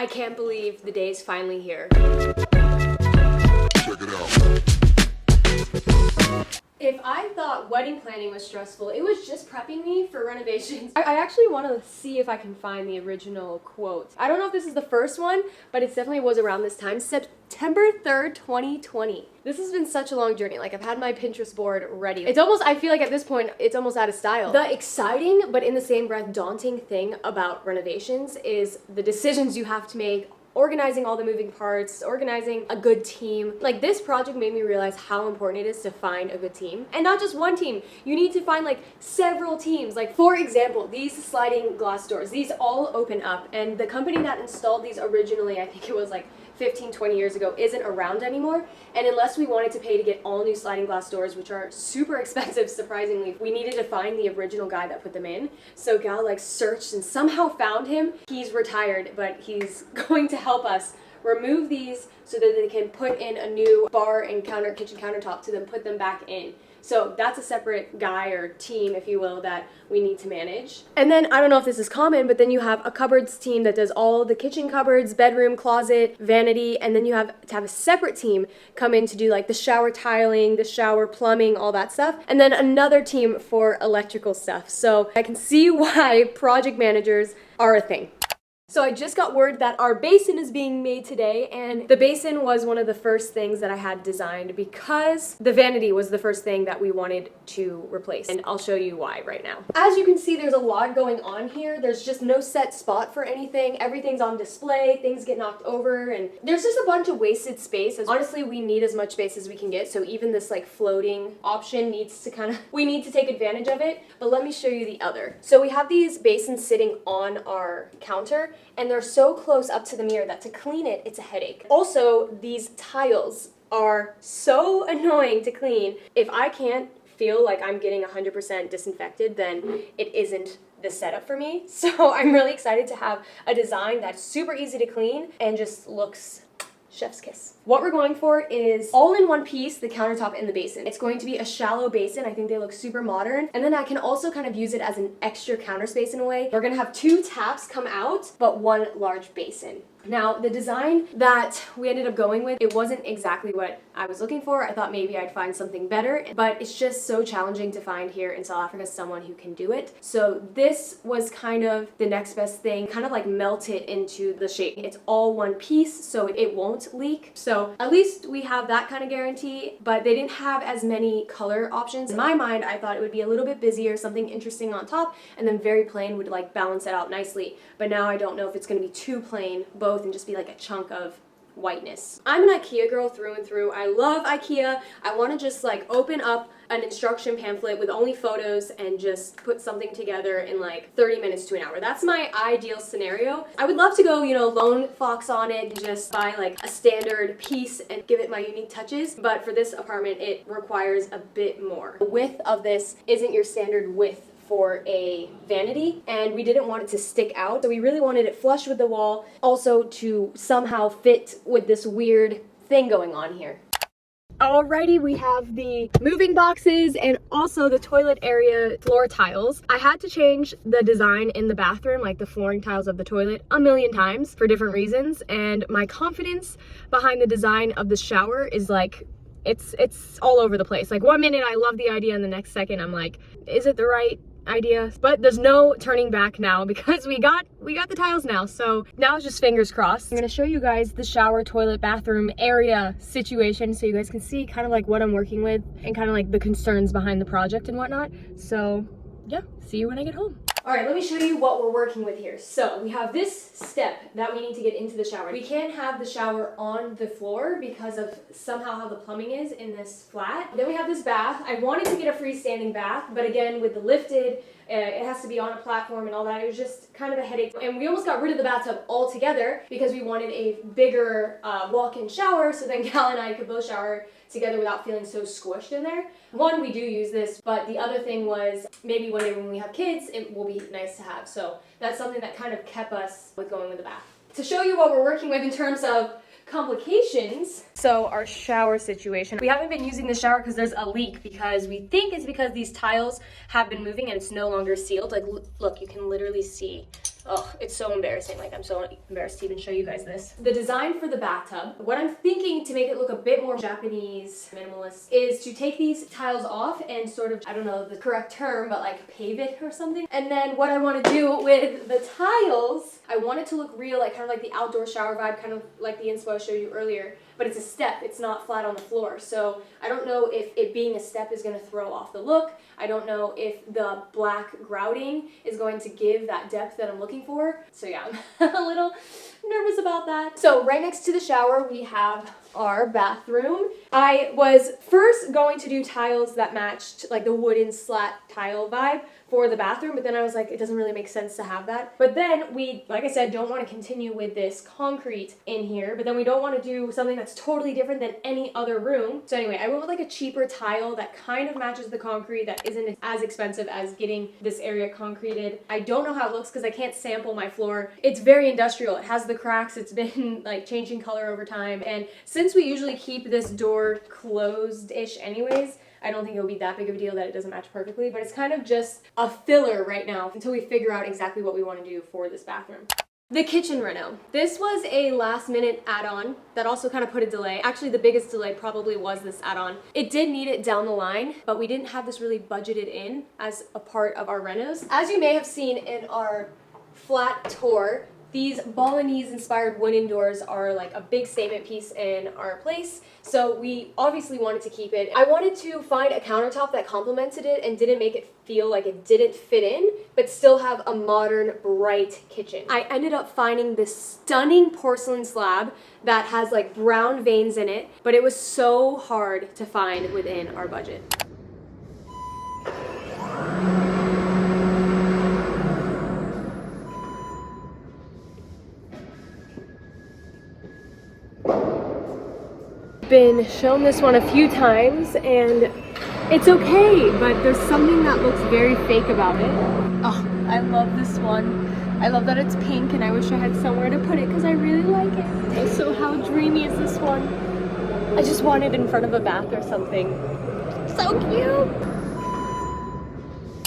I can't believe the day is finally here. Check it out. If I thought wedding planning was stressful, it was just prepping me for renovations. I actually want to see if I can find the original quote. I don't know if this is the first one, but it definitely was around this time, September 3rd, 2020. This has been such a long journey. Like, I've had my Pinterest board ready. It's almost, I feel like at this point, it's almost out of style. The exciting, but in the same breath, daunting thing about renovations is the decisions you have to make, organizing all the moving parts, organizing a good team. Like, this project made me realize how important it is to find a good team. And not just one team. You need to find like several teams. Like, for example, these sliding glass doors, these all open up, and the company that installed these originally, I think it was like 15, 20 years ago, isn't around anymore. And unless we wanted to pay to get all new sliding glass doors, which are super expensive, surprisingly, we needed to find the original guy that put them in. So Gal like searched and somehow found him. He's retired, but he's going to help us remove these so that they can put in a new bar and kitchen countertop to then put them back in. So that's a separate guy or team, if you will, that we need to manage. And then, I don't know if this is common, but then you have a cupboards team that does all the kitchen cupboards, bedroom, closet, vanity, and then you have to have a separate team come in to do like the shower tiling, the shower plumbing, all that stuff. And then another team for electrical stuff. So I can see why project managers are a thing. So I just got word that our basin is being made today, and the basin was one of the first things that I had designed because the vanity was the first thing that we wanted to replace, and I'll show you why right now. As you can see, there's a lot going on here. There's just no set spot for anything. Everything's on display, things get knocked over, and there's just a bunch of wasted space. Honestly, we need as much space as we can get, so even this like floating option needs to we need to take advantage of it. But let me show you the other. So we have these basins sitting on our counter, and they're so close up to the mirror that to clean it, it's a headache. Also, these tiles are so annoying to clean. If I can't feel like I'm getting 100% disinfected, then it isn't the setup for me. So I'm really excited to have a design that's super easy to clean and just looks chef's kiss. What we're going for is all in one piece, the countertop and the basin. It's going to be a shallow basin. I think they look super modern. And then I can also kind of use it as an extra counter space in a way. We're gonna have 2 taps come out, but 1 large basin. Now, the design that we ended up going with, it wasn't exactly what I was looking for. I thought maybe I'd find something better, but it's just so challenging to find here in South Africa someone who can do it. So this was kind of the next best thing, kind of like melt it into the shape. It's all one piece, so it won't leak. So at least we have that kind of guarantee, but they didn't have as many color options. In my mind, I thought it would be a little bit busier, something interesting on top, and then very plain would like balance it out nicely. But now I don't know if it's gonna be too plain, both, and just be like a chunk of whiteness. I'm an IKEA girl through and through. I love IKEA. I want to just like open up an instruction pamphlet with only photos and just put something together in like 30 minutes to an hour. That's my ideal scenario. I would love to go, you know, lone fox on it and just buy like a standard piece and give it my unique touches. But for this apartment, it requires a bit more. The width of this isn't your standard width for a vanity, and we didn't want it to stick out, so we really wanted it flush with the wall, also to somehow fit with this weird thing going on here. Alrighty, we have the moving boxes and also the toilet area floor tiles. I had to change the design in the bathroom, like the flooring tiles of the toilet, a million times for different reasons, and my confidence behind the design of the shower is like, it's all over the place. Like, one minute I love the idea and the next second I'm like, is it the right idea? But there's no turning back now because we got the tiles now, so now it's just fingers crossed. I'm gonna show you guys the shower, toilet, bathroom area situation so you guys can see kind of like what I'm working with and kind of like the concerns behind the project and whatnot. So yeah, see you when I get home. All right, let me show you what we're working with here. So we have this step that we need to get into the shower. We can't have the shower on the floor because of somehow how the plumbing is in this flat. Then we have this bath. I wanted to get a freestanding bath, but again, with the lifted, it has to be on a platform and all that. It was just kind of a headache. And we almost got rid of the bathtub altogether because we wanted a bigger walk-in shower so then Gal and I could both shower together without feeling so squished in there. One, we do use this, but the other thing was maybe one day when we have kids, it will be nice to have. So that's something that kind of kept us with going with the bath. To show you what we're working with in terms of complications. So our shower situation. We haven't been using the shower because there's a leak because we think it's because these tiles have been moving and it's no longer sealed. Like, look, you can literally see Oh, it's so embarrassing. Like, I'm so embarrassed to even show you guys this. The design for the bathtub, what I'm thinking to make it look a bit more Japanese, minimalist, is to take these tiles off and sort of, I don't know the correct term, but like pave it or something. And then what I want to do with the tiles, I want it to look real, like kind of like the outdoor shower vibe, kind of like the inspo I showed you earlier. But it's a step, it's not flat on the floor. So I don't know if it being a step is going to throw off the look. I don't know if the black grouting is going to give that depth that I'm looking for. So yeah, I'm a little nervous about that. So right next to the shower, we have our bathroom. I was first going to do tiles that matched like the wooden slat tile vibe for the bathroom, but then I was like, it doesn't really make sense to have that. But then we, like I said, don't want to continue with this concrete in here, but then we don't want to do something that's totally different than any other room. So anyway, I went with like a cheaper tile that kind of matches the concrete, that isn't as expensive as getting this area concreted. I don't know how it looks because I can't sample my floor. It's very industrial. It has the cracks. It's been like changing color over time. And since we usually keep this door closed-ish anyways, I don't think it'll be that big of a deal that it doesn't match perfectly, but it's kind of just a filler right now until we figure out exactly what we want to do for this bathroom. The kitchen reno. This was a last minute add-on that also kind of put a delay. Actually, the biggest delay probably was this add-on. It did need it down the line, but we didn't have this really budgeted in as a part of our renos. As you may have seen in our flat tour, these Balinese-inspired wooden doors are like a big statement piece in our place, so we obviously wanted to keep it. I wanted to find a countertop that complemented it and didn't make it feel like it didn't fit in, but still have a modern, bright kitchen. I ended up finding this stunning porcelain slab that has like brown veins in it, but it was so hard to find within our budget. Been shown this one a few times and it's okay, but there's something that looks very fake about it. Oh, I love this one. I love that it's pink and I wish I had somewhere to put it because I really like it. Also, how dreamy is this one? I just want it in front of a bath or something. So cute!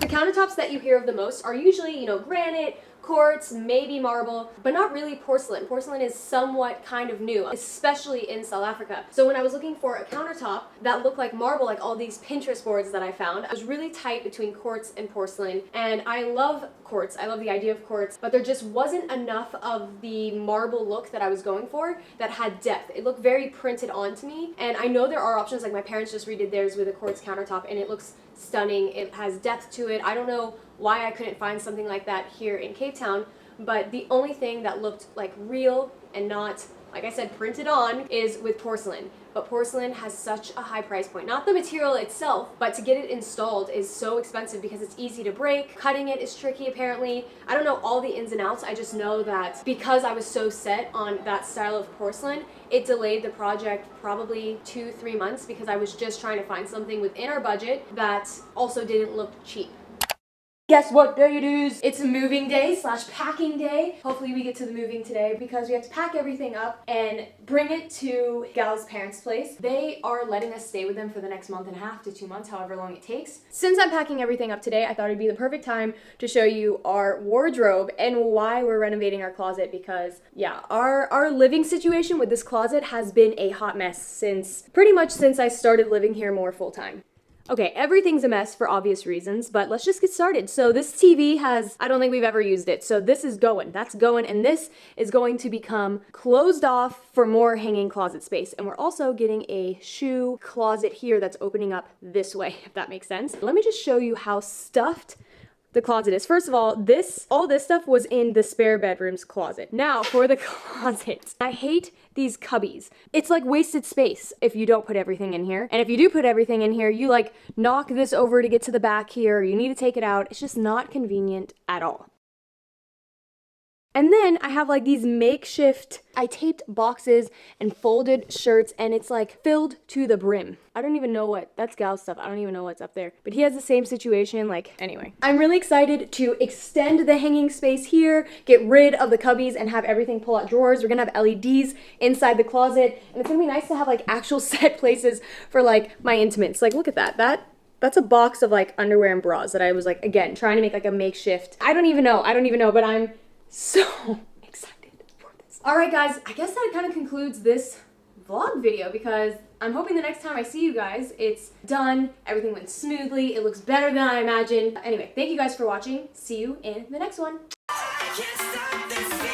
The countertops that you hear of the most are usually, you know, granite, quartz, maybe marble, but not really porcelain. Porcelain is somewhat kind of new, especially in South Africa. So when I was looking for a countertop that looked like marble, like all these Pinterest boards that I found, I was really tight between quartz and porcelain. And I love quartz, I love the idea of quartz, but there just wasn't enough of the marble look that I was going for that had depth. It looked very printed onto me. And I know there are options, like my parents just redid theirs with a quartz countertop and it looks stunning. It has depth to it. I don't know why I couldn't find something like that here in Cape Town, but the only thing that looked like real and not, like I said, printed on is with porcelain. But porcelain has such a high price point. Not the material itself, but to get it installed is so expensive because it's easy to break. Cutting it is tricky apparently. I don't know all the ins and outs. I just know that because I was so set on that style of porcelain, it delayed the project probably 2-3 months because I was just trying to find something within our budget that also didn't look cheap. Guess what day it is? It's moving day / packing day. Hopefully we get to the moving today because we have to pack everything up and bring it to Gal's parents' place. They are letting us stay with them for the next 1.5 to 2 months, however long it takes. Since I'm packing everything up today, I thought it'd be the perfect time to show you our wardrobe and why we're renovating our closet because, yeah, our living situation with this closet has been a hot mess pretty much since I started living here more full-time. Okay, everything's a mess for obvious reasons, but let's just get started. So this TV I don't think we've ever used it. So this is going, that's going, and this is going to become closed off for more hanging closet space. And we're also getting a shoe closet here that's opening up this way, if that makes sense. Let me just show you how stuffed the closet is. First of all this stuff was in the spare bedroom's closet. Now for the closet. I hate these cubbies. It's like wasted space if you don't put everything in here. And if you do put everything in here, you like knock this over to get to the back here, or you need to take it out. It's just not convenient at all. And then I have like these makeshift, I taped boxes and folded shirts and it's like filled to the brim. I don't even know that's Gal's stuff. I don't even know what's up there. But he has the same situation, like, anyway. I'm really excited to extend the hanging space here, get rid of the cubbies and have everything pull out drawers. We're gonna have LEDs inside the closet and it's gonna be nice to have like actual set places for like my intimates. Like, look at that. That's a box of like underwear and bras that I was like, again, trying to make like a makeshift. I don't even know, but I'm so excited for this. Alright guys, I guess that kind of concludes this vlog video because I'm hoping the next time I see you guys, it's done, everything went smoothly, it looks better than I imagined. Anyway, thank you guys for watching. See you in the next one. I can't stop this.